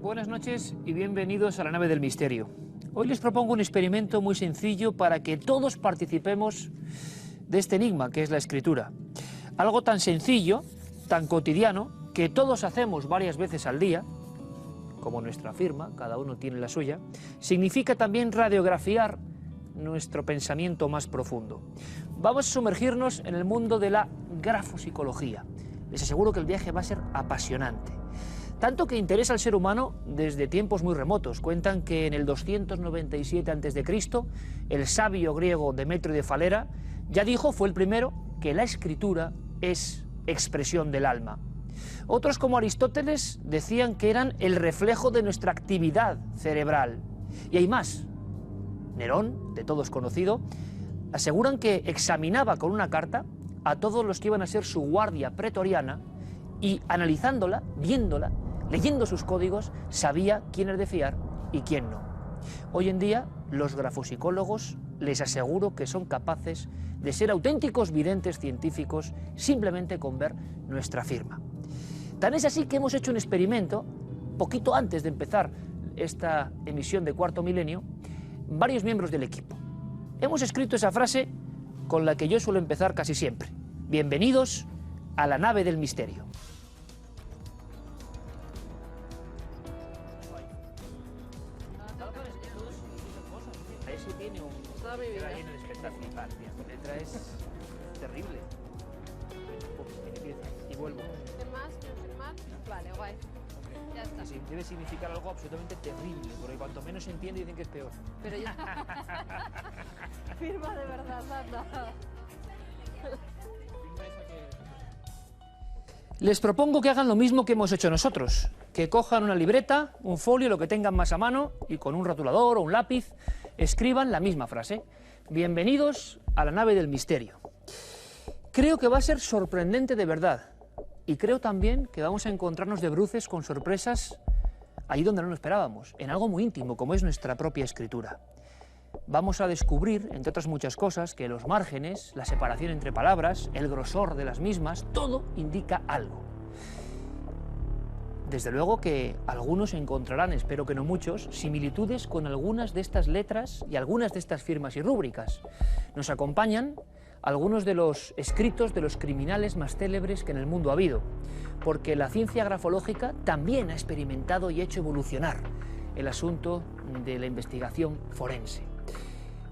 Buenas noches y bienvenidos a la nave del misterio. Hoy les propongo un experimento muy sencillo para que todos participemos de este enigma que es la escritura. Algo tan sencillo, tan cotidiano, que todos hacemos varias veces al día, como nuestra firma, cada uno tiene la suya, significa también radiografiar nuestro pensamiento más profundo. Vamos a sumergirnos en el mundo de la grafopsicología. Les aseguro que el viaje va a ser apasionante. Tanto que interesa al ser humano desde tiempos muy remotos. Cuentan que en el 297 a.C., el sabio griego Demetrio de Falera ya dijo, fue el primero, que la escritura es expresión del alma. Otros, como Aristóteles, decían que eran el reflejo de nuestra actividad cerebral. Y hay más. Nerón, de todos conocido, aseguran que examinaba con una carta a todos los que iban a ser su guardia pretoriana y analizándola, viéndola, leyendo sus códigos, sabía quién es de fiar y quién no. Hoy en día, los grafopsicólogos les aseguro que son capaces de ser auténticos videntes científicos simplemente con ver nuestra firma. Tan es así que hemos hecho un experimento, poquito antes de empezar esta emisión de Cuarto Milenio, varios miembros del equipo. Hemos escrito esa frase con la que yo suelo empezar casi siempre. Bienvenidos a la nave del misterio. Ese tiene un... La letra es terrible. Y vuelvo. Vale, guay. Ya está. Sí, debe significar algo absolutamente terrible, porque cuanto menos se entiende dicen que es peor. Pero ya. Firma de verdad, anda. Les propongo que hagan lo mismo que hemos hecho nosotros, que cojan una libreta, un folio, lo que tengan más a mano, y con un rotulador o un lápiz escriban la misma frase. Bienvenidos a la nave del misterio. Creo que va a ser sorprendente de verdad, y creo también que vamos a encontrarnos de bruces con sorpresas allí donde no lo esperábamos, en algo muy íntimo como es nuestra propia escritura. Vamos a descubrir, entre otras muchas cosas, que los márgenes, la separación entre palabras, el grosor de las mismas, todo indica algo. Desde luego que algunos encontrarán, espero que no muchos, similitudes con algunas de estas letras y algunas de estas firmas y rúbricas. Nos acompañan algunos de los escritos de los criminales más célebres que en el mundo ha habido, porque la ciencia grafológica también ha experimentado y hecho evolucionar el asunto de la investigación forense.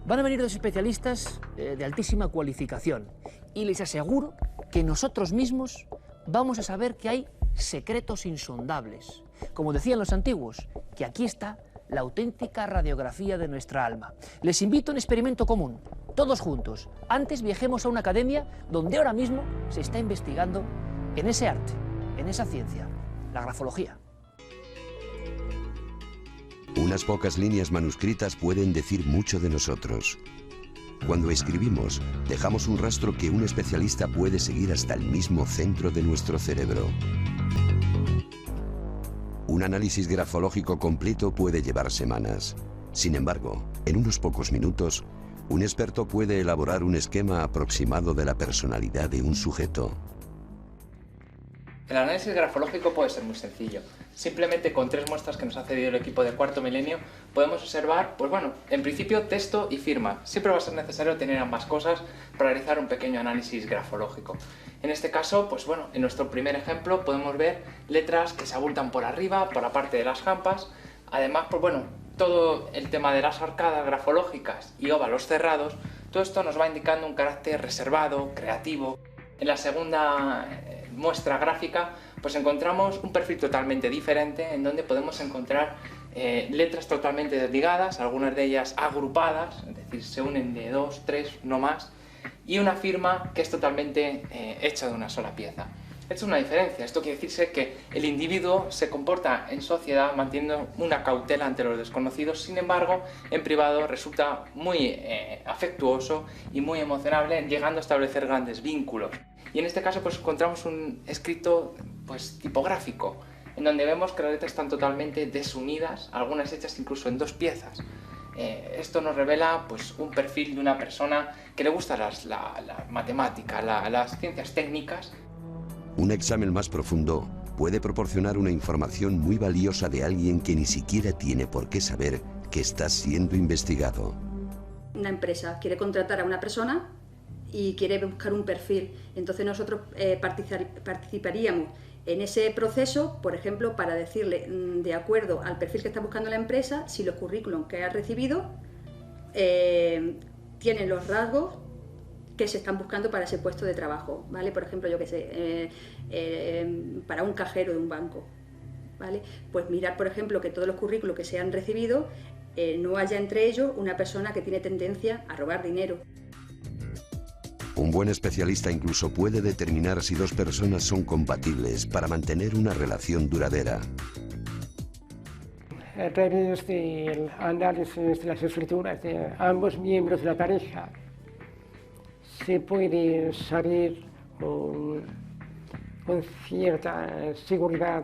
Van a venir dos especialistas de altísima cualificación y les aseguro que nosotros mismos vamos a saber que hay secretos insondables. Como decían los antiguos, que aquí está la auténtica radiografía de nuestra alma. Les invito a un experimento común, todos juntos. Antes viajemos a una academia donde ahora mismo se está investigando en ese arte, en esa ciencia, la grafología. Unas pocas líneas manuscritas pueden decir mucho de nosotros. Cuando escribimos, dejamos un rastro que un especialista puede seguir hasta el mismo centro de nuestro cerebro. Un análisis grafológico completo puede llevar semanas. Sin embargo, en unos pocos minutos, un experto puede elaborar un esquema aproximado de la personalidad de un sujeto. El análisis grafológico puede ser muy sencillo. Simplemente con 3 muestras que nos ha cedido el equipo de Cuarto Milenio podemos observar, pues bueno, en principio texto y firma. Siempre va a ser necesario tener ambas cosas para realizar un pequeño análisis grafológico. En este caso, pues bueno, en nuestro primer ejemplo podemos ver letras que se abultan por arriba, por la parte de las jampas. Además, pues bueno, todo el tema de las arcadas grafológicas y óvalos cerrados, todo esto nos va indicando un carácter reservado, creativo. En la segunda muestra gráfica pues encontramos un perfil totalmente diferente en donde podemos encontrar letras totalmente desligadas, algunas de ellas agrupadas, es decir, se unen de 2, 3, no más, y una firma que es totalmente hecha de una sola pieza. Esto es una diferencia, esto quiere decirse que el individuo se comporta en sociedad manteniendo una cautela ante los desconocidos, sin embargo, en privado resulta muy afectuoso y muy emocionable, llegando a establecer grandes vínculos. Y en este caso pues encontramos un escrito pues tipográfico, en donde vemos que las letras están totalmente desunidas, algunas hechas incluso en 2 piezas. Esto nos revela pues un perfil de una persona que le gusta la matemática, las ciencias técnicas. Un examen más profundo puede proporcionar una información muy valiosa de alguien que ni siquiera tiene por qué saber que está siendo investigado. Una empresa quiere contratar a una persona y quiere buscar un perfil. Entonces nosotros participaríamos en ese proceso, por ejemplo, para decirle, de acuerdo al perfil que está buscando la empresa, si los currículums que ha recibido tienen los rasgos que se están buscando para ese puesto de trabajo, ¿vale? Por ejemplo, yo qué sé, para un cajero de un banco, ¿vale? Pues mirar, por ejemplo, que todos los currículos que se han recibido no haya entre ellos una persona que tiene tendencia a robar dinero. Un buen especialista incluso puede determinar si dos personas son compatibles para mantener una relación duradera. A través del análisis de las escrituras de ambos miembros de la pareja, se puede saber con cierta seguridad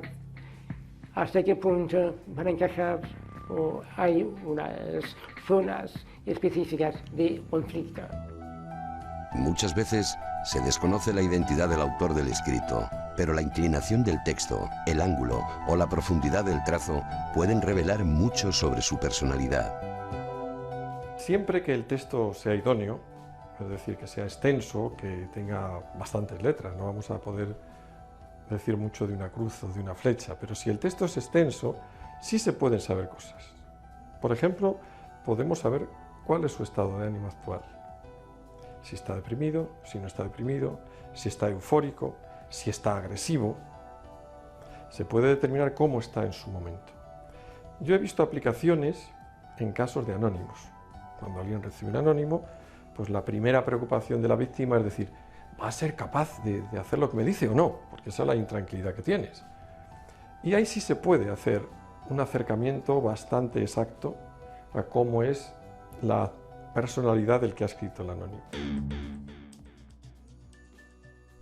hasta qué punto van a encajar o hay unas zonas específicas de conflicto. Muchas veces se desconoce la identidad del autor del escrito, pero la inclinación del texto, el ángulo o la profundidad del trazo pueden revelar mucho sobre su personalidad. Siempre que el texto sea idóneo, es decir, que sea extenso, que tenga bastantes letras, no vamos a poder decir mucho de una cruz o de una flecha, pero si el texto es extenso, sí se pueden saber cosas. Por ejemplo, podemos saber cuál es su estado de ánimo actual. Si está deprimido, si no está deprimido, si está eufórico, si está agresivo. Se puede determinar cómo está en su momento. Yo he visto aplicaciones en casos de anónimos. Cuando alguien recibe un anónimo, pues la primera preocupación de la víctima es decir, ¿va a ser capaz de hacer lo que me dice o no? Porque esa es la intranquilidad que tienes. Y ahí sí se puede hacer un acercamiento bastante exacto a cómo es la personalidad del que ha escrito el anónimo.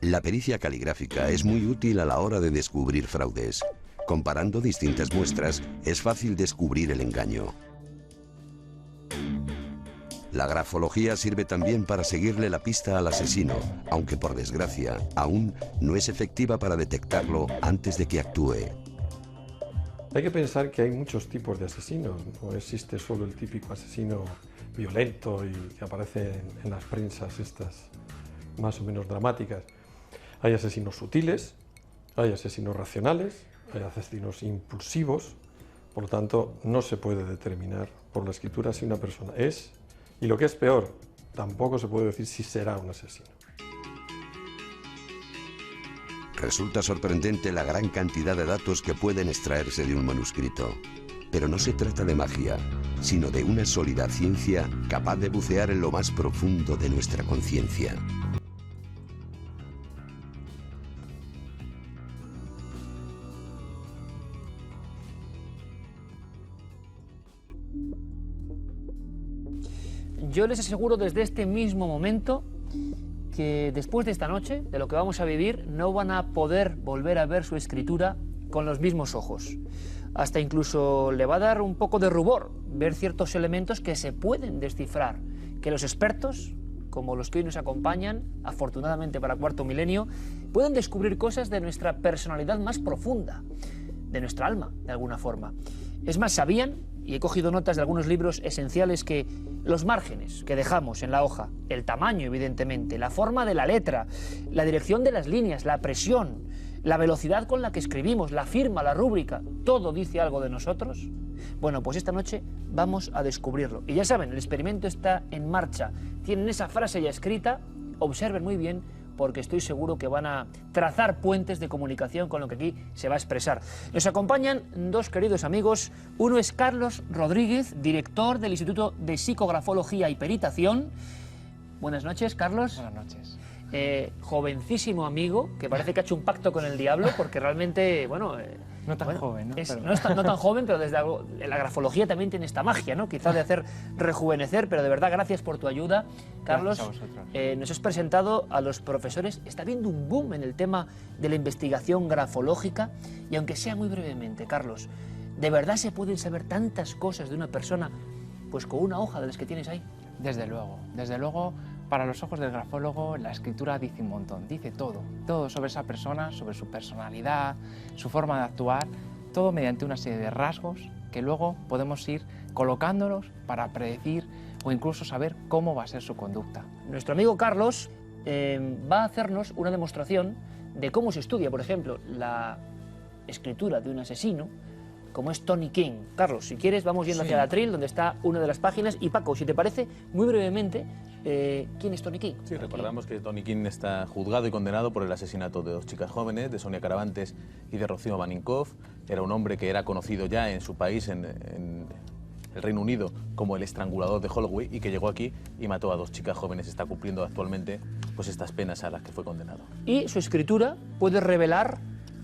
La pericia caligráfica es muy útil a la hora de descubrir fraudes. Comparando distintas muestras, es fácil descubrir el engaño. La grafología sirve también para seguirle la pista al asesino, aunque por desgracia, aún no es efectiva para detectarlo antes de que actúe. Hay que pensar que hay muchos tipos de asesinos, no existe solo el típico asesino violento y que aparece en las prensas estas más o menos dramáticas. Hay asesinos sutiles, hay asesinos racionales, hay asesinos impulsivos, por lo tanto no se puede determinar por la escritura si una persona es, y lo que es peor, tampoco se puede decir si será un asesino. Resulta sorprendente la gran cantidad de datos que pueden extraerse de un manuscrito. Pero no se trata de magia, sino de una sólida ciencia capaz de bucear en lo más profundo de nuestra conciencia. Yo les aseguro desde este mismo momento que después de esta noche, de lo que vamos a vivir, no van a poder volver a ver su escritura con los mismos ojos. Hasta incluso le va a dar un poco de rubor ver ciertos elementos que se pueden descifrar, que los expertos, como los que hoy nos acompañan, afortunadamente para Cuarto Milenio, pueden descubrir cosas de nuestra personalidad más profunda, de nuestra alma, de alguna forma. Es más, sabían, y he cogido notas de algunos libros esenciales, que los márgenes que dejamos en la hoja, el tamaño evidentemente, la forma de la letra, la dirección de las líneas, la presión, la velocidad con la que escribimos, la firma, la rúbrica, ¿todo dice algo de nosotros? Bueno, pues esta noche vamos a descubrirlo. Y ya saben, el experimento está en marcha. Tienen esa frase ya escrita, observen muy bien, porque estoy seguro que van a trazar puentes de comunicación con lo que aquí se va a expresar. Nos acompañan dos queridos amigos. Uno es Carlos Rodríguez, director del Instituto de Psicografología y Peritación. Buenas noches, Carlos. Buenas noches. Jovencísimo amigo, que parece que ha hecho un pacto con el diablo, porque realmente, bueno... No tan joven, ¿no? No tan joven, pero desde la grafología también tiene esta magia, ¿no? Quizás de hacer rejuvenecer, pero de verdad, gracias por tu ayuda, Carlos. Gracias a vosotros. Nos has presentado a los profesores. Está habiendo un boom en el tema de la investigación grafológica, y aunque sea muy brevemente, Carlos, ¿de verdad se pueden saber tantas cosas de una persona pues con una hoja de las que tienes ahí? Desde luego, para los ojos del grafólogo la escritura dice un montón, dice todo sobre esa persona, sobre su personalidad, su forma de actuar, todo mediante una serie de rasgos que luego podemos ir colocándolos para predecir o incluso saber cómo va a ser su conducta. Nuestro amigo Carlos va a hacernos una demostración de cómo se estudia, por ejemplo, la escritura de un asesino, como es Tony King. Carlos, si quieres, vamos yendo hacia el atril, donde está una de las páginas. Y Paco, si te parece, muy brevemente, ¿quién es Tony King? Sí, recordamos que Tony King está juzgado y condenado por el asesinato de 2 chicas jóvenes, de Sonia Caravantes y de Rocío Baninkoff. Era un hombre que era conocido ya en su país, en el Reino Unido, como el estrangulador de Holloway, y que llegó aquí y mató a 2 chicas jóvenes. Está cumpliendo actualmente pues estas penas a las que fue condenado. Y su escritura puede revelar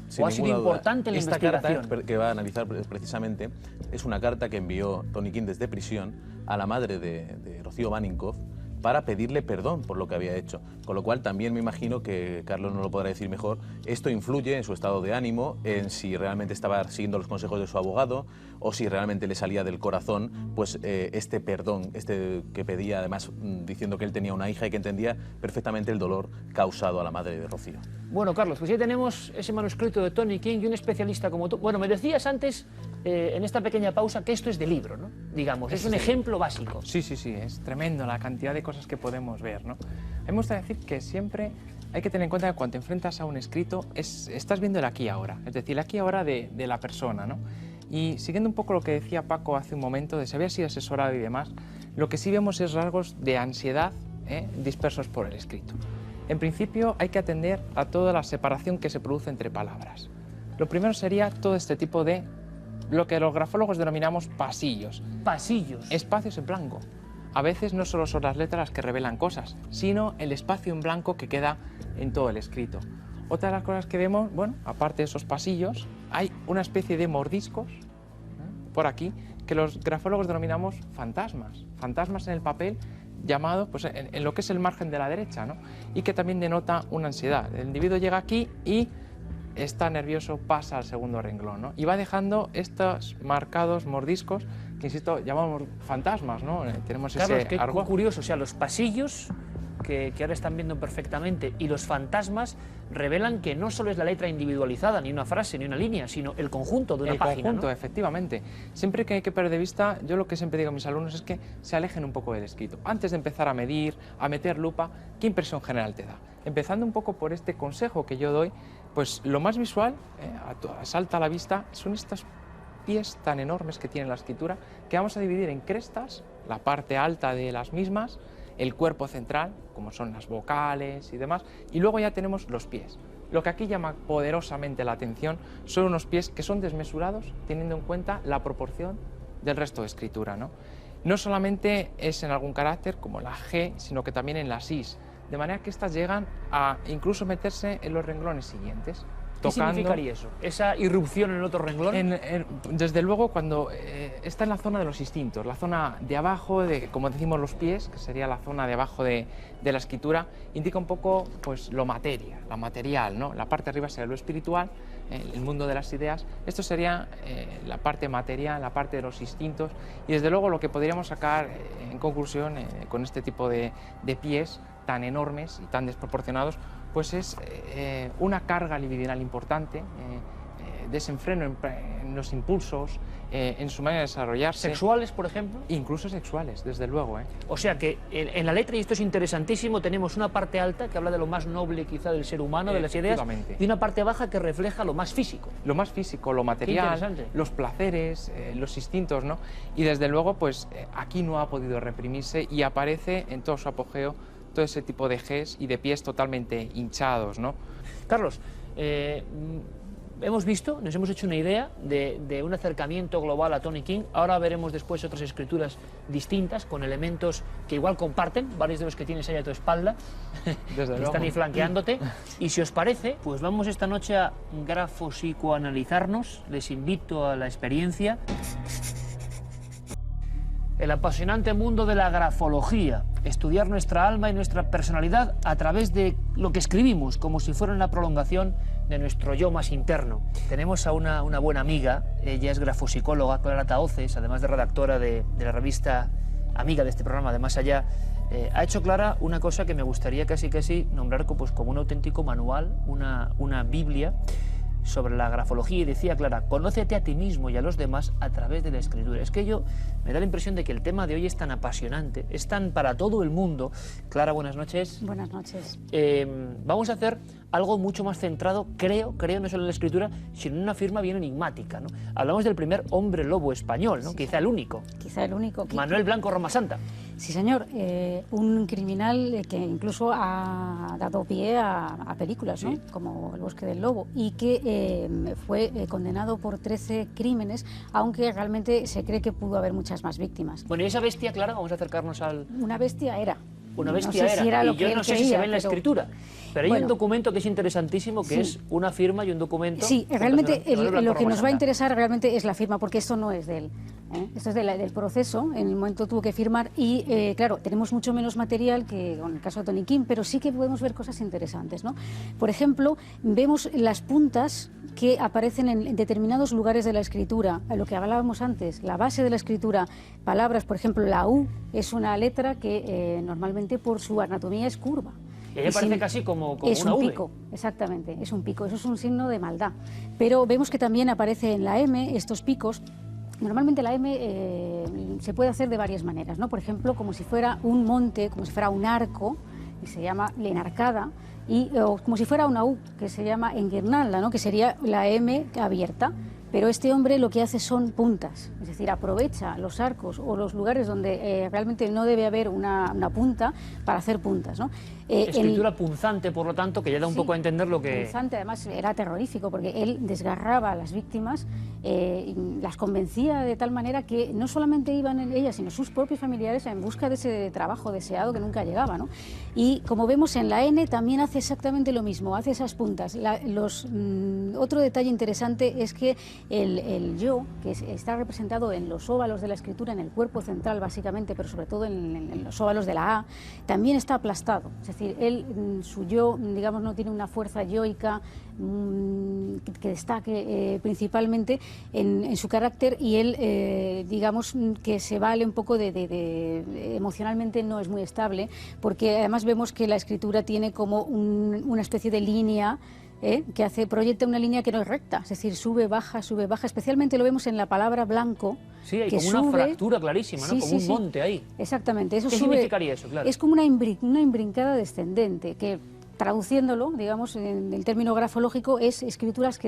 Sin o ha sido ninguna duda. importante en la Esta investigación. carta que va a analizar precisamente es una carta que envió Tony King desde prisión a la madre de Rocío Baninkoff para pedirle perdón por lo que había hecho. Con lo cual también me imagino que Carlos no lo podrá decir mejor. Esto influye en su estado de ánimo, en si realmente estaba siguiendo los consejos de su abogado o si realmente le salía del corazón pues este perdón, que pedía, además diciendo que él tenía una hija y que entendía perfectamente el dolor causado a la madre de Rocío. Bueno, Carlos, pues ya tenemos ese manuscrito de Tony King y un especialista como tú. Bueno, me decías antes, en esta pequeña pausa, que esto es de libro, ¿no? Digamos, es un ejemplo básico. Sí, es tremendo la cantidad de cosas que podemos ver, ¿no? A mí me gusta decir que siempre hay que tener en cuenta que cuando te enfrentas a un escrito, estás viendo el aquí y ahora, es decir, el aquí y ahora de la persona, ¿no? Y siguiendo un poco lo que decía Paco hace un momento, de si había sido asesorado y demás, lo que sí vemos es rasgos de ansiedad dispersos por el escrito. En principio hay que atender a toda la separación que se produce entre palabras. Lo primero sería todo este tipo de lo que los grafólogos denominamos pasillos. Pasillos. Espacios en blanco. A veces no solo son las letras las que revelan cosas, sino el espacio en blanco que queda en todo el escrito. Otra de las cosas que vemos, bueno, aparte de esos pasillos, hay una especie de mordiscos por aquí que los grafólogos denominamos fantasmas. Fantasmas en el papel llamado pues, en lo que es el margen de la derecha, ¿no? Y que también denota una ansiedad. El individuo llega aquí y está nervioso, pasa al segundo renglón, ¿no? Y va dejando estos marcados mordiscos que, insisto, llamamos fantasmas, ¿no? Tenemos Carlos, ese qué argot. curioso, o sea, los pasillos que ahora están viendo perfectamente y los fantasmas revelan que no solo es la letra individualizada, ni una frase, ni una línea, sino el conjunto de una página, El conjunto, ¿no? efectivamente. Siempre que hay que perder de vista, yo lo que siempre digo a mis alumnos es que se alejen un poco del escrito. Antes de empezar a medir, a meter lupa, ¿qué impresión general te da? Empezando un poco por este consejo que yo doy, pues lo más visual, salta a la vista, son estos pies tan enormes que tiene la escritura, que vamos a dividir en crestas, la parte alta de las mismas, el cuerpo central, como son las vocales y demás, y luego ya tenemos los pies. Lo que aquí llama poderosamente la atención son unos pies que son desmesurados, teniendo en cuenta la proporción del resto de escritura, ¿no? No solamente es en algún carácter, como la G, sino que también en las Is, de manera que estas llegan a incluso meterse en los renglones siguientes. ¿Qué significaría eso? ¿Esa irrupción en el otro renglón? Desde luego, cuando está en la zona de los instintos, la zona de abajo, como decimos los pies, que sería la zona de abajo de la escritura, indica un poco pues, lo material, ¿no? La parte de arriba sería lo espiritual, el mundo de las ideas. Esto sería la parte material, la parte de los instintos, y desde luego lo que podríamos sacar en conclusión con este tipo de pies tan enormes y tan desproporcionados, pues es una carga libidinal importante, desenfreno en los impulsos, en su manera de desarrollarse. ¿Sexuales, por ejemplo? Incluso sexuales, desde luego. O sea que en la letra, y esto es interesantísimo, tenemos una parte alta que habla de lo más noble quizá del ser humano, de las ideas, y una parte baja que refleja lo más físico. Lo más físico, lo material, los placeres, los instintos, ¿no? Y desde luego, pues aquí no ha podido reprimirse y aparece en todo su apogeo todo ese tipo de Gs y de pies totalmente hinchados, ¿no? Carlos, hemos visto, nos hemos hecho una idea de un acercamiento global a Tony King. Ahora veremos después otras escrituras distintas, con elementos que igual comparten, varios de los que tienes ahí a tu espalda, que están ahí flanqueándote. Y si os parece, pues vamos esta noche a grafopsicoanalizarnos. Les invito a la experiencia. El apasionante mundo de la grafología, estudiar nuestra alma y nuestra personalidad a través de lo que escribimos, como si fuera una prolongación de nuestro yo más interno. Tenemos a una buena amiga, ella es grafopsicóloga, Clara Tahoces, además de redactora de la revista amiga de este programa, de Más Allá, Ha hecho Clara una cosa que me gustaría casi nombrar pues, como un auténtico manual, una Biblia sobre la grafología, y decía Clara: conócete a ti mismo y a los demás a través de la escritura. Es que yo me da la impresión de que el tema de hoy es tan apasionante, es tan para todo el mundo. Clara, buenas noches. Buenas noches. Vamos a hacer algo mucho más centrado, creo, no solo en la escritura, sino en una firma bien enigmática, ¿no? Hablamos del primer hombre lobo español, ¿no? Sí, quizá el único. Quizá el único. Manuel Blanco Roma Santa. Sí, señor. Un criminal que incluso ha dado pie a películas, ¿no? Sí. Como El bosque del lobo, y que fue condenado por 13 crímenes, aunque realmente se cree que pudo haber muchas más víctimas. Bueno, y esa bestia, Clara, vamos a acercarnos al... Una bestia era. Una bestia no sé era, si era lo y yo que no sé creía, si se ve en la escritura, pero hay bueno, un documento que es interesantísimo, que sí, es una firma y un documento. Sí, realmente lo que nos va a interesar realmente es la firma, porque esto no es de él, ¿eh? Esto es del proceso. En el momento tuvo que firmar y, claro, tenemos mucho menos material que con el caso de Tony King, pero sí que podemos ver cosas interesantes, ¿no? Por ejemplo, vemos las puntas que aparecen en determinados lugares de la escritura, lo que hablábamos antes, la base de la escritura, palabras, por ejemplo, la U es una letra que normalmente por su anatomía es curva. Y ella parece casi como es una un V. pico, exactamente, es un pico, eso es un signo de maldad. Pero vemos que también aparece en la M estos picos. Normalmente la M se puede hacer de varias maneras, ¿no? Por ejemplo, como si fuera un monte, como si fuera un arco, que se llama enarcada, o como si fuera una U, que se llama enguirnalda, ¿no? Que sería la M abierta. Pero este hombre lo que hace son puntas, es decir, aprovecha los arcos o los lugares donde realmente no debe haber una punta para hacer puntas, ¿no? Escritura punzante, por lo tanto, que ya da un poco a entender lo que... Punzante, además era terrorífico, porque él desgarraba a las víctimas, las convencía de tal manera que no solamente iban ellas, sino sus propios familiares en busca de ese trabajo deseado que nunca llegaba, ¿no? Y como vemos en la N también hace exactamente lo mismo, hace esas puntas. Otro detalle interesante es que el yo, que está representado en los óvalos de la escritura, en el cuerpo central básicamente, pero sobre todo en los óvalos de la A, también está aplastado. Es decir, su yo, digamos, no tiene una fuerza yoica que destaque principalmente en su carácter, y él, digamos, que se vale un poco emocionalmente no es muy estable, porque además vemos que la escritura tiene como una especie de línea, que proyecta una línea que no es recta, es decir, sube, baja, especialmente lo vemos en la palabra blanco. Sí, hay que como una fractura clarísima, ¿no? Como un monte ahí. Exactamente. Eso ¿Qué significaría eso? Claro. Es como una imbrincada descendente, que traduciéndolo, digamos, en el término grafológico, es escrituras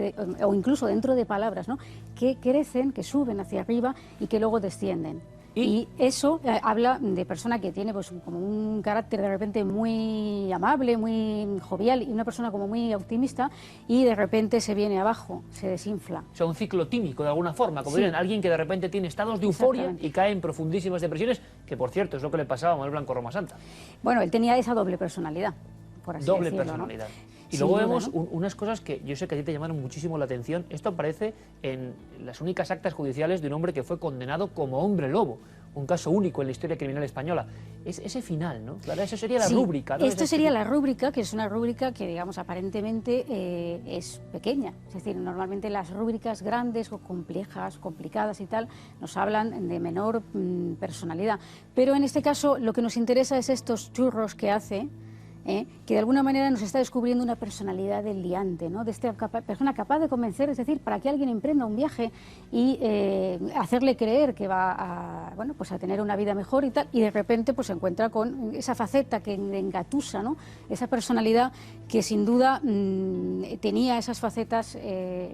o incluso dentro de palabras, ¿no? Que crecen, que suben hacia arriba y que luego descienden. Y eso habla de persona que tiene pues como un carácter de repente muy amable, muy jovial, y una persona como muy optimista, y de repente se viene abajo, se desinfla. O sea, un ciclo tímico de alguna forma, como dirían, alguien que de repente tiene estados de euforia y cae en profundísimas depresiones, que por cierto es lo que le pasaba a Manuel Blanco Roma Santa. Bueno, él tenía esa doble personalidad, por así decirlo, personalidad. ¿No? Y Sin luego duda, vemos ¿no? Unas cosas que yo sé que a ti te llamaron muchísimo la atención. Esto aparece en las únicas actas judiciales de un hombre que fue condenado como hombre lobo, un caso único en la historia criminal española. Es ese final, ¿no? Claro, eso sería la rúbrica, ¿no? Esto sería la rúbrica, que es una rúbrica que, digamos, aparentemente es pequeña. Es decir, normalmente las rúbricas grandes o complejas, complicadas y tal, nos hablan de menor personalidad. Pero en este caso lo que nos interesa es estos churros que hace, que de alguna manera nos está descubriendo una personalidad del liante, ¿no? De esta persona capaz de convencer, es decir, para que alguien emprenda un viaje y hacerle creer que va a tener una vida mejor y tal, y de repente pues se encuentra con esa faceta que le engatusa, ¿no? Esa personalidad que sin duda tenía esas facetas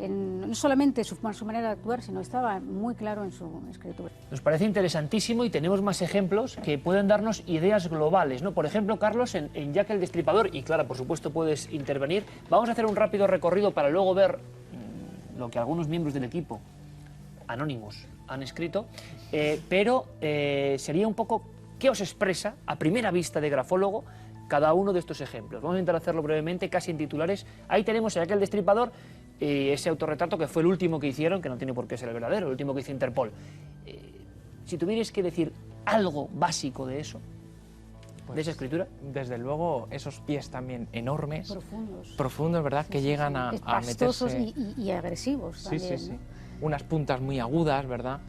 no solamente su manera de actuar, sino estaba muy claro en su escritura. Nos parece interesantísimo y tenemos más ejemplos que pueden darnos ideas globales, ¿no? Por ejemplo, Carlos, en Jack el Destripador, y Clara, por supuesto, puedes intervenir. Vamos a hacer un rápido recorrido para luego ver lo que algunos miembros del equipo, anónimos, han escrito, pero sería un poco qué os expresa, a primera vista de grafólogo, cada uno de estos ejemplos. Vamos a intentar hacerlo brevemente, casi en titulares. Ahí tenemos a Jack el Destripador, ese autorretrato que fue el último que hicieron, que no tiene por qué ser el verdadero, el último que hizo Interpol. Si tuvierais que decir algo básico de eso, pues, de esa escritura. Desde luego, esos pies también enormes. Profundos, ¿verdad? Sí, que llegan a meterse... y agresivos también. Sí. Unas puntas muy agudas, ¿verdad?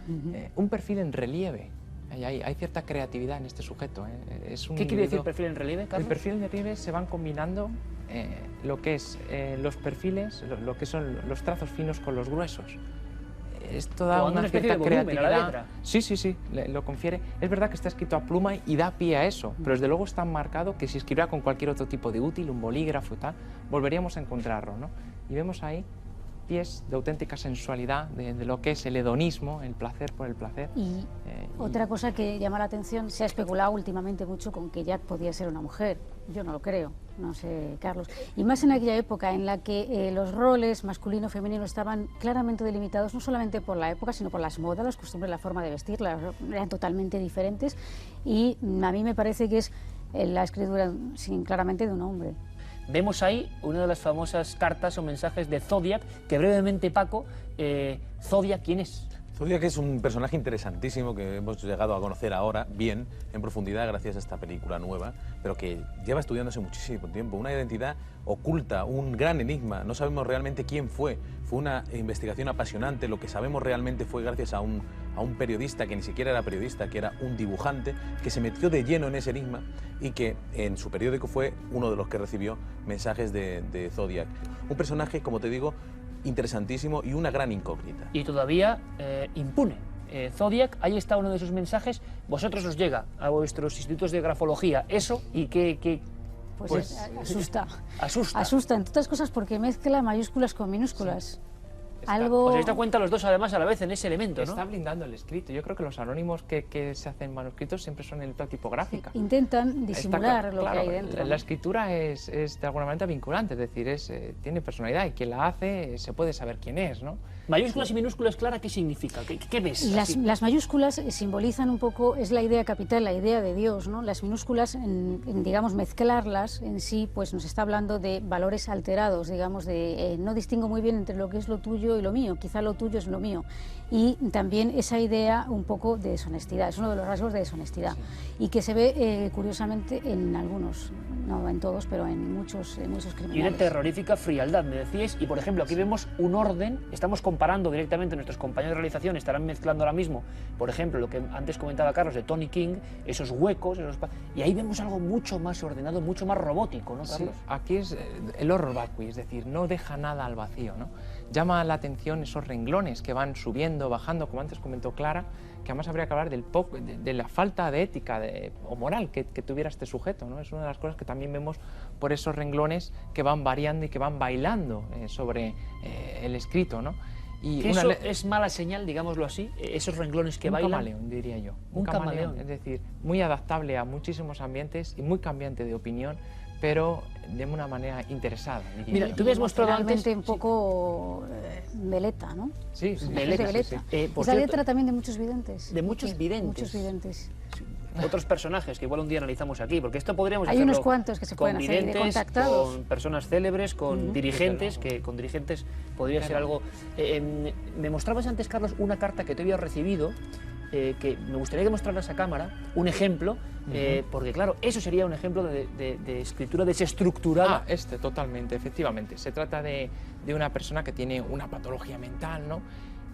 Un perfil en relieve. Hay cierta creatividad en este sujeto. Es un ¿Qué quiere decir individuo- perfil en relieve, Carlos? El perfil en relieve se van combinando lo que es los perfiles, lo que son los trazos finos con los gruesos. Esto da Como una una especie cierta de volumen a la creatividad. letra. Sí, lo confiere. Es verdad que está escrito a pluma y da pie a eso, pero desde luego está marcado que si escribiera con cualquier otro tipo de útil, un bolígrafo y tal, volveríamos a encontrarlo, ¿no? Y vemos ahí pies de auténtica sensualidad, de lo que es el hedonismo, el placer por el placer. Y otra cosa que llama la atención, se ha especulado últimamente mucho con que Jack podía ser una mujer. Yo no lo creo, no sé, Carlos. Y más en aquella época en la que los roles masculino y femenino estaban claramente delimitados, no solamente por la época, sino por las modas, las costumbres, la forma de vestir, eran totalmente diferentes. Y a mí me parece que es la escritura claramente de un hombre. Vemos ahí una de las famosas cartas o mensajes de Zodiac, que brevemente, Paco, Zodiac, ¿quién es? Zodiac es un personaje interesantísimo que hemos llegado a conocer ahora bien, en profundidad, gracias a esta película nueva, pero que lleva estudiándose muchísimo tiempo. Una identidad oculta, un gran enigma, no sabemos realmente quién fue. Fue una investigación apasionante, lo que sabemos realmente fue gracias a un periodista que ni siquiera era periodista, que era un dibujante, que se metió de lleno en ese enigma y que en su periódico fue uno de los que recibió mensajes de Zodiac. Un personaje, como te digo, interesantísimo y una gran incógnita. Y todavía impune. Zodiac, ahí está uno de sus mensajes. Vosotros os llega a vuestros institutos de grafología eso y qué Pues asusta. Asusta. Asusta, entre otras cosas porque mezcla mayúsculas con minúsculas. Algo... Os habéis dado cuenta los dos además a la vez en ese elemento, ¿no? Está blindando el escrito. Yo creo que los anónimos que se hacen manuscritos siempre son en letra tipográfica. Intentan disimular lo que hay dentro. La escritura es de alguna manera vinculante, es decir, tiene personalidad y quien la hace se puede saber quién es, ¿no? Mayúsculas y minúsculas, Clara, ¿qué significa? ¿Qué ves? Las mayúsculas simbolizan un poco, es la idea capital, la idea de Dios, ¿no? Las minúsculas, digamos, mezclarlas en sí, pues nos está hablando de valores alterados, digamos, de no distingo muy bien entre lo que es lo tuyo y lo mío, quizá lo tuyo es lo mío. Y también esa idea un poco de deshonestidad, es uno de los rasgos de deshonestidad, y que se ve curiosamente en algunos, no en todos, pero en muchos criminales. Y una terrorífica frialdad, me decíais, y por ejemplo aquí vemos un orden, estamos comparando directamente, nuestros compañeros de realización estarán mezclando ahora mismo, por ejemplo, lo que antes comentaba Carlos de Tony King, esos huecos, y ahí vemos algo mucho más ordenado, mucho más robótico, ¿no, Carlos? Sí, aquí es el horror vacui, es decir, no deja nada al vacío, ¿no? Llama la atención esos renglones que van subiendo, bajando, como antes comentó Clara, que además habría que hablar de la falta de ética o moral que tuviera este sujeto, ¿no? Es una de las cosas que también vemos por esos renglones que van variando y que van bailando sobre el escrito, ¿no? Y ¿Que eso es mala señal, digámoslo así, esos renglones que bailan? Un camaleón, diría yo. Un camaleón. Es decir, muy adaptable a muchísimos ambientes y muy cambiante de opinión, pero de una manera interesada. Mira, tú habías mostrado antes... un poco veleta, ¿no? Sí, veleta. Esa cierto, letra también de muchos videntes. De muchos videntes. Muchos videntes. Otros personajes que igual un día analizamos aquí, porque esto podríamos Hay hacerlo unos cuantos que se pueden con hacer de videntes, contactados. con personas célebres, con dirigentes, que con dirigentes podría ser algo... me mostrabas antes, Carlos, una carta que te había recibido, que me gustaría que mostraras a cámara, un ejemplo, porque claro, eso sería un ejemplo de escritura desestructurada. Totalmente, efectivamente. Se trata de una persona que tiene una patología mental, ¿no?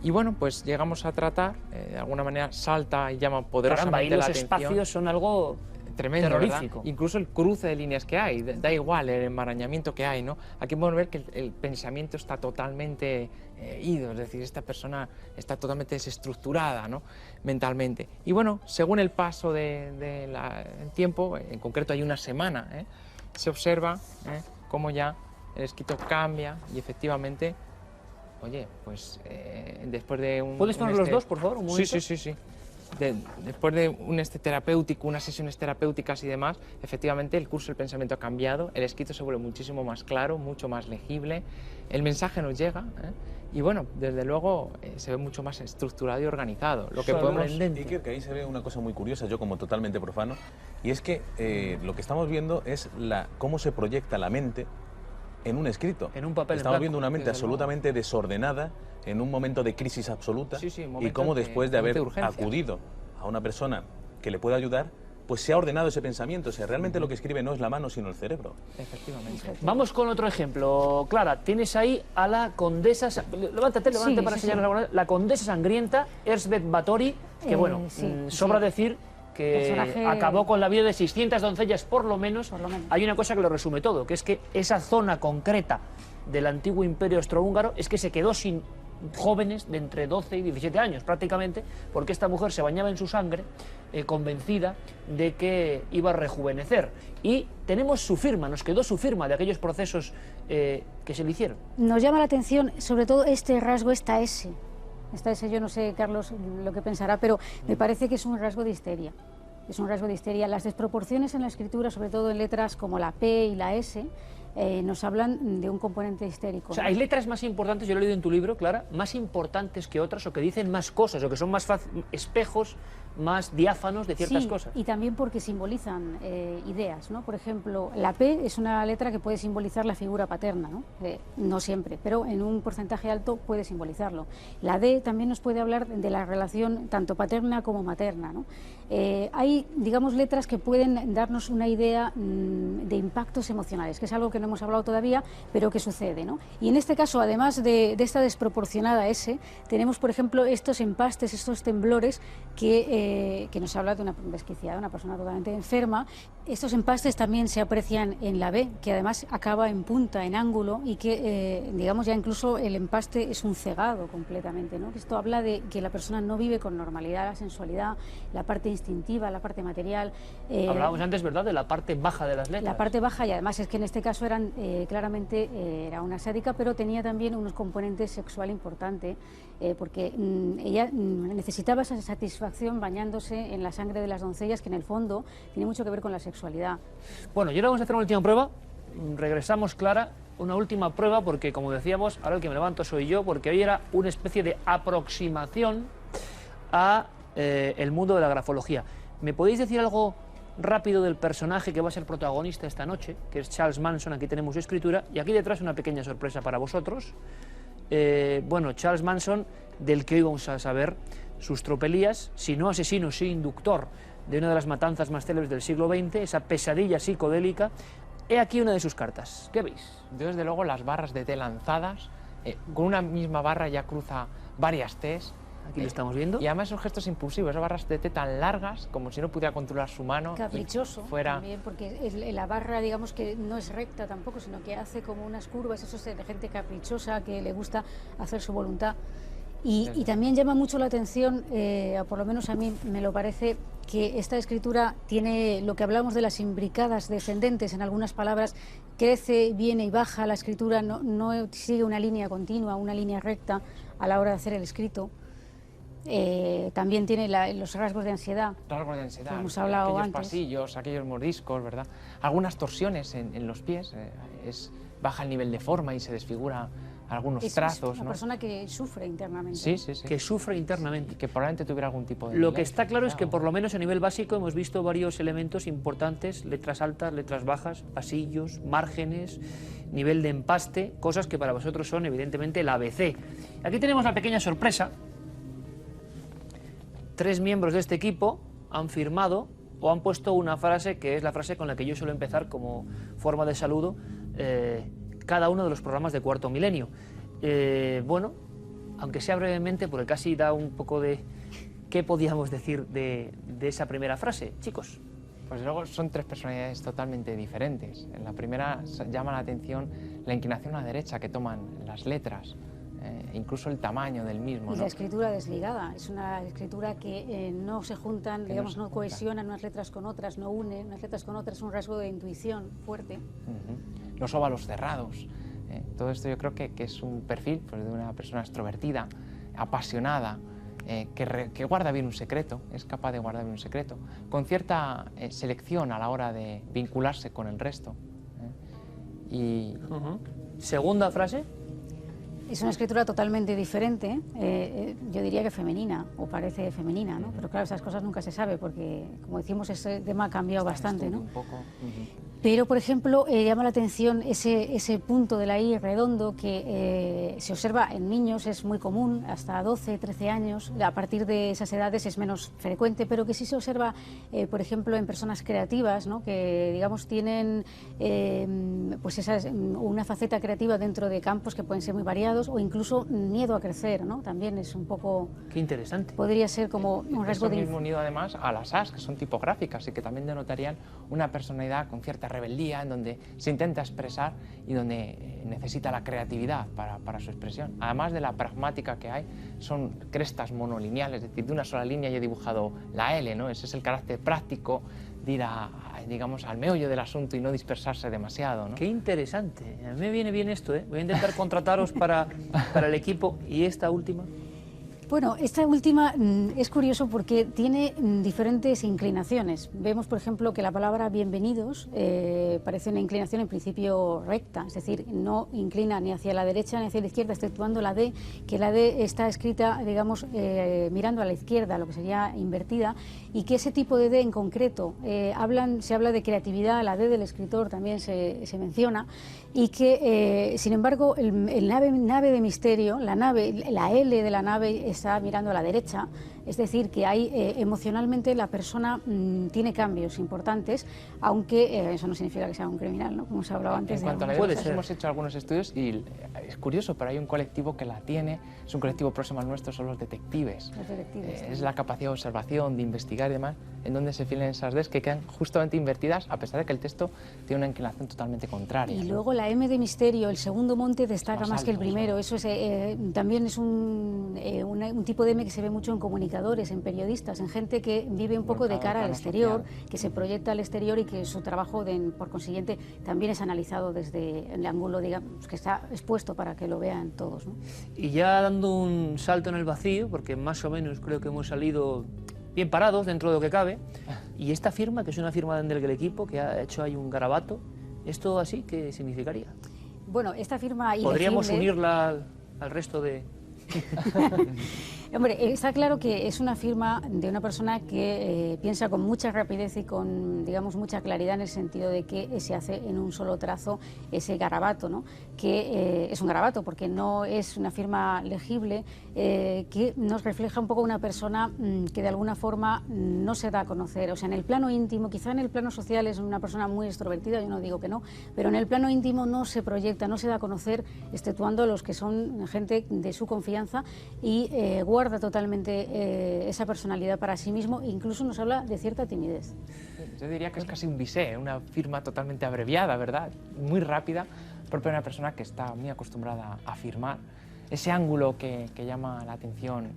Y bueno, pues llegamos a tratar, de alguna manera salta y llama poderosamente la atención. Los espacios son algo tremendo, terrorífico. ¿verdad? Incluso el cruce de líneas que hay, da igual el enmarañamiento que hay, ¿no? Aquí podemos ver que el pensamiento está totalmente ido, es decir, esta persona está totalmente desestructurada, ¿no? Mentalmente. Y bueno, según el paso del tiempo, en concreto hay una semana, se observa cómo ya el escrito cambia y efectivamente, oye, pues después de un... ¿Puedes poner los dos, por favor, un momento? Sí. Después de un terapéutico, unas sesiones terapéuticas y demás, efectivamente el curso del pensamiento ha cambiado, el escrito se vuelve muchísimo más claro, mucho más legible, el mensaje nos llega, y bueno, desde luego se ve mucho más estructurado y organizado. Lo que podemos... Y creo que ahí se ve una cosa muy curiosa, yo como totalmente profano, y es que lo que estamos viendo es cómo se proyecta la mente en un escrito. En un papel Estamos en blanco, viendo una mente absolutamente desordenada, en un momento de crisis absoluta, y cómo después de haber acudido a una persona que le pueda ayudar, pues se ha ordenado ese pensamiento. O sea, realmente lo que escribe no es la mano, sino el cerebro. Efectivamente. Vamos con otro ejemplo. Clara, tienes ahí a la condesa... Levántate para señalar. La condesa sangrienta, Elsbeth Bathory, que bueno, sobra decir que personaje... acabó con la vida de 600 doncellas por lo menos. Hay una cosa que lo resume todo, que es que esa zona concreta del antiguo imperio austrohúngaro es que se quedó sin jóvenes de entre 12 y 17 años prácticamente, porque esta mujer se bañaba en su sangre, convencida de que iba a rejuvenecer. Y tenemos su firma, nos quedó su firma de aquellos procesos que se le hicieron. Nos llama la atención sobre todo este rasgo, esta S. Esta S, yo no sé, Carlos, lo que pensará, pero me parece que es un rasgo de histeria. Es un rasgo de histeria. Las desproporciones en la escritura, sobre todo en letras como la P y la S, nos hablan de un componente histérico. O sea, hay letras más importantes, yo lo he leído en tu libro, Clara, más importantes que otras, o que dicen más cosas, o que son más espejos, más diáfanos de ciertas cosas. Y también porque simbolizan ideas, ¿no? Por ejemplo, la P es una letra que puede simbolizar la figura paterna, ¿no? No siempre, pero en un porcentaje alto puede simbolizarlo. La D también nos puede hablar de la relación tanto paterna como materna, ¿no? Hay, digamos, letras que pueden darnos una idea de impactos emocionales, que es algo que no hemos hablado todavía, pero que sucede, ¿no? Y en este caso, además de esta desproporcionada S, tenemos, por ejemplo, estos empastes, estos temblores que nos habla de una desquiciada, una persona totalmente enferma. Estos empastes también se aprecian en la B, que además acaba en punta, en ángulo, y que, digamos, ya incluso el empaste es un cegado completamente, ¿no? Esto habla de que la persona no vive con normalidad la sensualidad, la parte instintiva, la parte material. Hablábamos antes, ¿verdad?, de la parte baja de las letras. La parte baja, y además es que en este caso eran claramente era una sádica, pero tenía también unos componentes sexual importante, porque ella necesitaba esa satisfacción bañándose en la sangre de las doncellas, que en el fondo tiene mucho que ver con la sexualidad. Bueno, y ahora vamos a hacer una última prueba. Regresamos, Clara, una última prueba, porque como decíamos, ahora el que me levanto soy yo, porque hoy era una especie de aproximación a el mundo de la grafología. ¿Me podéis decir algo rápido del personaje que va a ser protagonista esta noche, que es Charles Manson? Aquí tenemos su escritura, y aquí detrás una pequeña sorpresa para vosotros. Bueno, Charles Manson, del que hoy vamos a saber sus tropelías, si no asesino, sí inductor de una de las matanzas más célebres del siglo XX, esa pesadilla psicodélica. He aquí una de sus cartas. ¿Qué veis? Yo, desde luego, las barras de T lanzadas, con una misma barra ya cruza varias Ts. Aquí lo estamos viendo. Y además esos gestos impulsivos, esas barras de T tan largas, como si no pudiera controlar su mano. Caprichoso fuera... también, porque la barra, digamos, que no es recta tampoco, sino que hace como unas curvas. Eso es de gente caprichosa que le gusta hacer su voluntad. Y también llama mucho la atención, por lo menos a mí me lo parece, que esta escritura tiene lo que hablamos de las imbricadas descendentes en algunas palabras. Crece, viene y baja la escritura, no sigue una línea continua, una línea recta a la hora de hacer el escrito. También tiene los rasgos de ansiedad. Rasgos de ansiedad, que hemos hablado aquellos antes. pasillos, aquellos mordiscos, ¿verdad? Algunas torsiones en los pies, baja el nivel de forma y se desfigura algunos trazos. Es una persona que sufre internamente. Sí, sí, sí. Que sufre internamente. Y que probablemente tuviera algún tipo de... Lo que está claro es que por lo menos a nivel básico hemos visto varios elementos importantes, letras altas, letras bajas, pasillos, márgenes, nivel de empaste, cosas que para vosotros son evidentemente el ABC. Aquí tenemos la pequeña sorpresa. 3 miembros de este equipo han firmado o han puesto una frase que es la frase con la que yo suelo empezar como forma de saludo cada uno de los programas de Cuarto Milenio. Bueno, aunque sea brevemente, porque casi da un poco de... ¿Qué podíamos decir de esa primera frase, chicos? Pues luego son 3 personalidades totalmente diferentes. En la primera llama la atención la inclinación a la derecha que toman las letras, incluso el tamaño del mismo. Y la escritura desligada, es una escritura que no se juntan, digamos, no cohesionan unas letras con otras, no unen unas letras con otras, es un rasgo de intuición fuerte. Los óvalos cerrados, todo esto yo creo que es un perfil pues, de una persona extrovertida, apasionada, que guarda bien un secreto, es capaz de guardar bien un secreto, con cierta selección a la hora de vincularse con el resto. Y... Segunda frase. Es una escritura totalmente diferente, yo diría que femenina, o parece femenina, ¿no? Pero claro, esas cosas nunca se sabe, porque, como decimos, ese tema ha cambiado bastante, ¿no? Un poco. Pero, por ejemplo, llama la atención ese punto de la I redondo que se observa en niños, es muy común, hasta 12, 13 años. A partir de esas edades es menos frecuente, pero que sí se observa, por ejemplo, en personas creativas, ¿no? Que, digamos, tienen pues una faceta creativa dentro de campos que pueden ser muy variados, o incluso miedo a crecer, ¿no? También es un poco... Qué interesante. Podría ser como un rasgo de... mismo unido además a las As, que son tipográficas y que también denotarían una personalidad con cierta rebeldía, en donde se intenta expresar y donde necesita la creatividad para su expresión. Además de la pragmática que hay, son crestas monolineales, es decir, de una sola línea yo he dibujado la L, ¿no? Ese es el carácter práctico de ir digamos, al meollo del asunto y no dispersarse demasiado, ¿no? Qué interesante. A mí me viene bien esto, ¿eh? Voy a intentar contrataros para el equipo. ¿Y esta última? Bueno, esta última es curioso porque tiene diferentes inclinaciones. Vemos, por ejemplo, que la palabra bienvenidos parece una inclinación en principio recta, es decir, no inclina ni hacia la derecha ni hacia la izquierda, exceptuando la D, que la D está escrita, digamos, mirando a la izquierda, lo que sería invertida, y que ese tipo de D en concreto, se habla de creatividad, la D del escritor también se menciona, y que, sin embargo, el nave de misterio, la L de la nave está mirando a la derecha, es decir, que hay emocionalmente la persona tiene cambios importantes, aunque eso no significa que sea un criminal, ¿no? Como se hablaba antes. En cuanto a la derecha, hemos hecho algunos estudios y es curioso, pero hay un colectivo que la tiene, es un colectivo próximo al nuestro, son los detectives. Los detectives, es la capacidad de observación, de investigar y demás, en donde se filan esas Ds que quedan justamente invertidas, a pesar de que el texto tiene una inclinación totalmente contraria. Y luego la M de misterio, el segundo monte destaca más que el primero. Eso es, también es un tipo de M que se ve mucho en comunicadores, en periodistas, en gente que vive un poco de cara al exterior, que se proyecta al exterior y que su trabajo, por consiguiente, también es analizado desde el ángulo, digamos, que está expuesto para que lo vean todos, ¿no? Y ya dando un salto en el vacío, porque más o menos creo que hemos salido bien parados dentro de lo que cabe, y esta firma, que es una firma del equipo, que ha hecho ahí un garabato, ¿esto así qué significaría? Bueno, esta firma ¿Podríamos ilegible, unirla al resto de...? Hombre, está claro que es una firma de una persona que piensa con mucha rapidez y con, digamos, mucha claridad, en el sentido de que se hace en un solo trazo ese garabato, ¿no? Que es un garabato porque no es una firma legible, que nos refleja un poco una persona que de alguna forma no se da a conocer. O sea, en el plano íntimo, quizá en el plano social es una persona muy extrovertida, yo no digo que no, pero en el plano íntimo no se proyecta, no se da a conocer, exceptuando los que son gente de su confianza, y guarda totalmente esa personalidad para sí mismo, e incluso nos habla de cierta timidez. Yo diría que es casi un bisé, una firma totalmente abreviada, ¿verdad? Muy rápida, propia de una persona que está muy acostumbrada a firmar. Ese ángulo que llama la atención,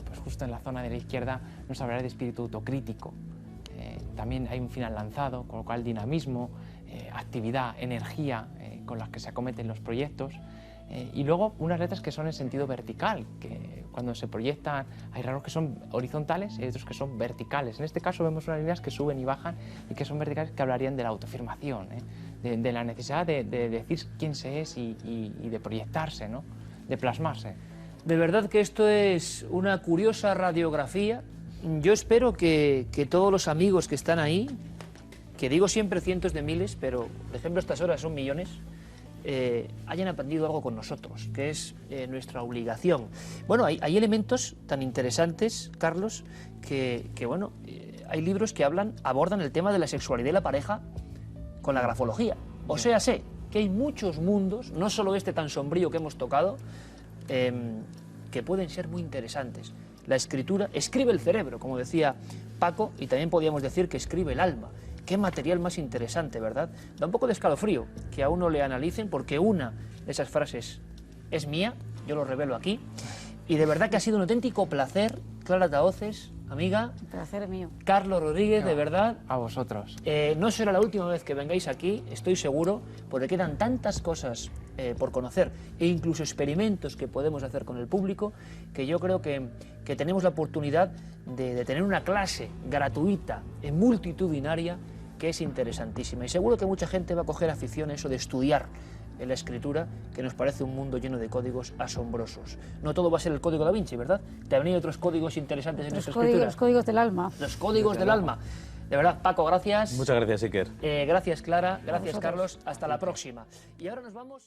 pues justo en la zona de la izquierda, nos hablará de espíritu autocrítico. También hay un final lanzado, con lo cual dinamismo, actividad, energía con las que se acometen los proyectos. Y luego unas letras que son en sentido vertical, que cuando se proyectan hay rasgos que son horizontales y hay otros que son verticales. En este caso vemos unas líneas que suben y bajan y que son verticales, que hablarían de la autoafirmación, de la necesidad de decir quién se es y de proyectarse, ¿no? De plasmarse. De verdad que esto es una curiosa radiografía. Yo espero que todos los amigos que están ahí, que digo siempre cientos de miles, pero por ejemplo estas horas son millones, hayan aprendido algo con nosotros, que es nuestra obligación. Bueno, hay elementos tan interesantes, Carlos, que bueno, hay libros que abordan el tema de la sexualidad de la pareja con la grafología. O sea, sé que hay muchos mundos, no solo este tan sombrío que hemos tocado, que pueden ser muy interesantes. La escritura escribe el cerebro, como decía Paco, y también podríamos decir que escribe el alma. Qué material más interesante, ¿verdad? Da un poco de escalofrío que a uno le analicen, porque una de esas frases es mía, yo lo revelo aquí, y de verdad que ha sido un auténtico placer, Clara Tahoces, amiga. El placer es mío. Carlos Rodríguez, de verdad. A vosotros. No será la última vez que vengáis aquí, estoy seguro, porque quedan tantas cosas por conocer e incluso experimentos que podemos hacer con el público, que yo creo que tenemos la oportunidad de tener una clase gratuita, multitudinaria, que es interesantísima. Y seguro que mucha gente va a coger afición a eso de estudiar en la escritura, que nos parece un mundo lleno de códigos asombrosos. No todo va a ser el código da Vinci, ¿verdad? También hay otros códigos interesantes en nuestra escritura. Los códigos del alma. Los códigos del alma. De verdad, Paco, gracias. Muchas gracias, Iker. Gracias, Clara. Gracias, vosotros. Carlos. Hasta la próxima. Y ahora nos vamos...